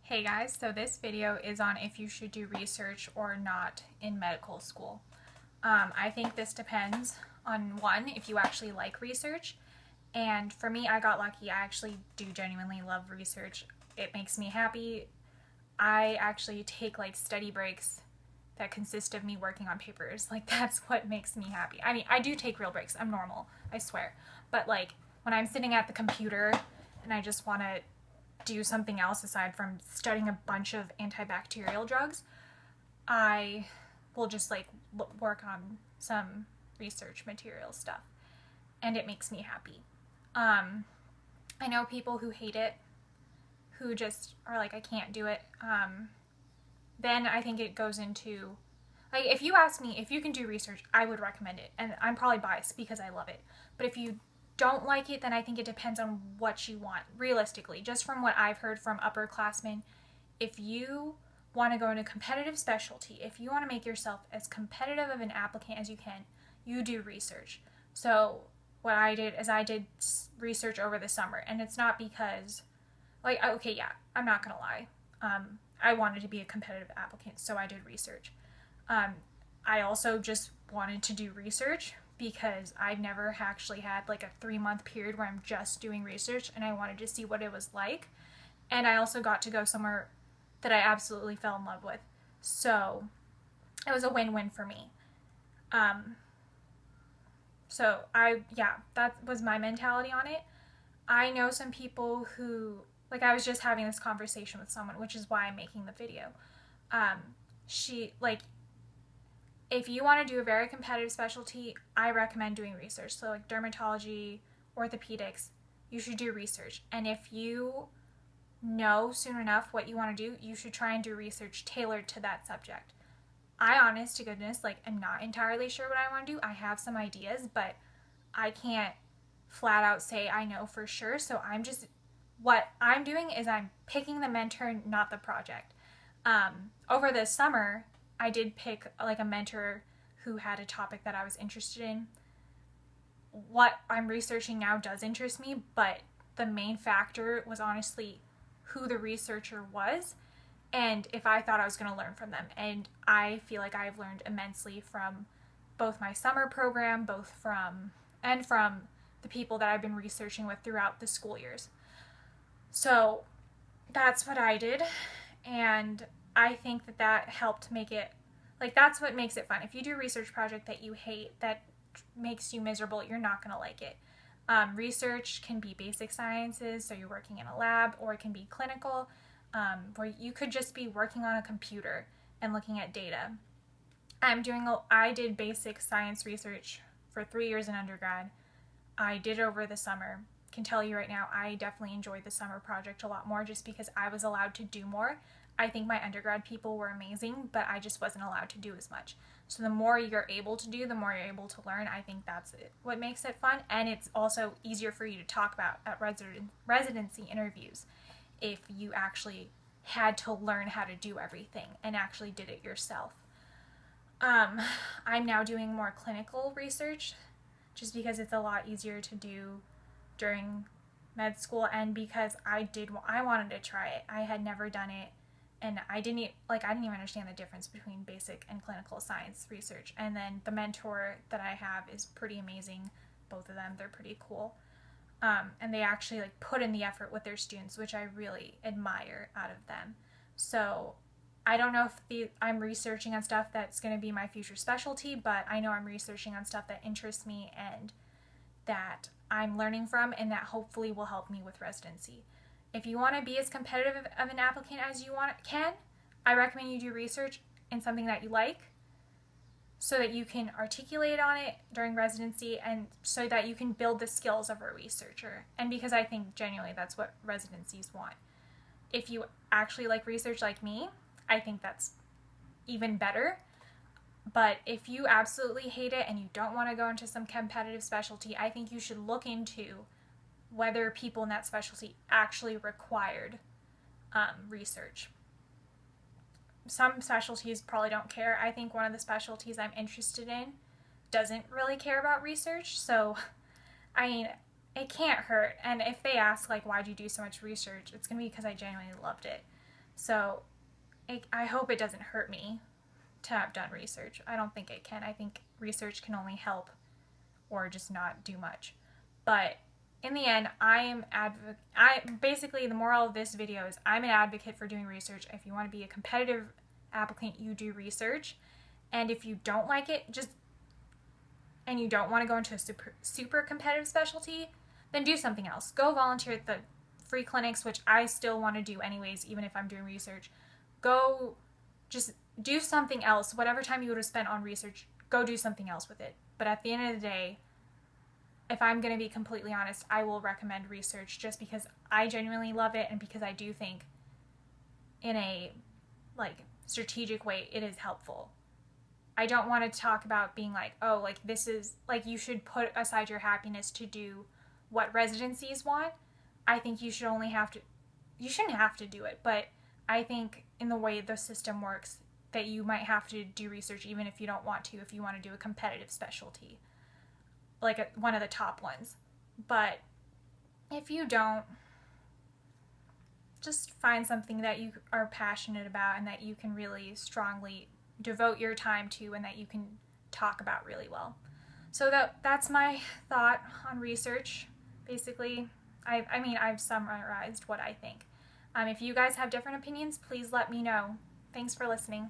Hey guys, so this video is on if you should do research or not in medical school. I think this depends on one, if you actually like research. And for me, I got lucky. I actually do genuinely love research. It makes me happy. I actually take like study breaks that consist of me working on papers. Like that's what makes me happy. I mean, I do take real breaks. I'm normal, I swear. But like when I'm sitting at the computer and I just want to do something else aside from studying a bunch of antibacterial drugs, I will just like work on some research material stuff, and it makes me happy. I know people who hate it, who just are like, I can't do it. Then I think it goes into, like, if you ask me if you can do research, I would recommend it, and I'm probably biased because I love it. But if you don't like it, then I think it depends on what you want. Realistically, just from what I've heard from upperclassmen, if you want to go into competitive specialty, if you want to make yourself as competitive of an applicant as you can, you do research. So what I did is I did research over the summer, and it's not because, like, okay, yeah, I'm not gonna lie. I wanted to be a competitive applicant, so I did research. I also just wanted to do research because I've never actually had like a 3-month period where I'm just doing research, and I wanted to see what it was like. And I also got to go somewhere that I absolutely fell in love with. So it was a win-win for me. Yeah, that was my mentality on it. I know some people who, like, I was just having this conversation with someone, which is why I'm making the video. She, like, if you want to do a very competitive specialty, I recommend doing research. So like dermatology, orthopedics, you should do research. And if you know soon enough what you want to do, you should try and do research tailored to that subject. I, honest to goodness, like, am not entirely sure what I want to do. I have some ideas, but I can't flat out say I know for sure. So what I'm doing is I'm picking the mentor, not the project. Over the summer, I did pick like a mentor who had a topic that I was interested in. What I'm researching now does interest me, but the main factor was honestly who the researcher was and if I thought I was going to learn from them. And I feel like I've learned immensely from both my summer program, from the people that I've been researching with throughout the school years. So that's what I did, and I think that helped make it, like, that's what makes it fun. If you do a research project that you hate, that makes you miserable, you're not going to like it. Research can be basic sciences, so you're working in a lab, or it can be clinical, where you could just be working on a computer and looking at data. I did basic science research for 3 years in undergrad. I did it over the summer. Can tell you right now, I definitely enjoyed the summer project a lot more just because I was allowed to do more. I think my undergrad people were amazing, but I just wasn't allowed to do as much. So the more you're able to do, the more you're able to learn. I think that's what makes it fun, and it's also easier for you to talk about at residency interviews if you actually had to learn how to do everything and actually did it yourself. I'm now doing more clinical research just because it's a lot easier to do during med school, and because I wanted to try it. I had never done it, and I didn't even understand the difference between basic and clinical science research. And then the mentor that I have is pretty amazing. Both of them, they're pretty cool. And they actually like put in the effort with their students, which I really admire out of them. So I don't know if I'm researching on stuff that's going to be my future specialty, but I know I'm researching on stuff that interests me and that I'm learning from, and that hopefully will help me with residency. If you want to be as competitive of an applicant as you can, I recommend you do research in something that you like so that you can articulate on it during residency and so that you can build the skills of a researcher. And because I think genuinely that's what residencies want. If you actually like research like me, I think that's even better. But if you absolutely hate it and you don't want to go into some competitive specialty, I think you should look into whether people in that specialty actually required research. Some specialties probably don't care. I think one of the specialties I'm interested in doesn't really care about research. So, I mean, it can't hurt. And if they ask, like, why'd you do so much research, it's going to be because I genuinely loved it. So I hope it doesn't hurt me to have done research. I don't think it can. I think research can only help or just not do much. But in the end, basically the moral of this video is I'm an advocate for doing research. If you want to be a competitive applicant, you do research. And if you don't like it, and you don't want to go into a super competitive specialty, then do something else. Go volunteer at the free clinics, which I still want to do anyways, even if I'm doing research. Go just do something else. Whatever time you would have spent on research, go do something else with it. But at the end of the day, if I'm going to be completely honest, I will recommend research just because I genuinely love it and because I do think in a strategic way it is helpful. I don't want to talk about being like, oh, like this is like you should put aside your happiness to do what residencies want. I think you shouldn't have to do it, but I think in the way the system works that you might have to do research even if you don't want to, if you want to do a competitive specialty, like one of the top ones. But if you don't, just find something that you are passionate about and that you can really strongly devote your time to and that you can talk about really well. So that's my thought on research. Basically, I've summarized what I think. If you guys have different opinions, please let me know. Thanks for listening.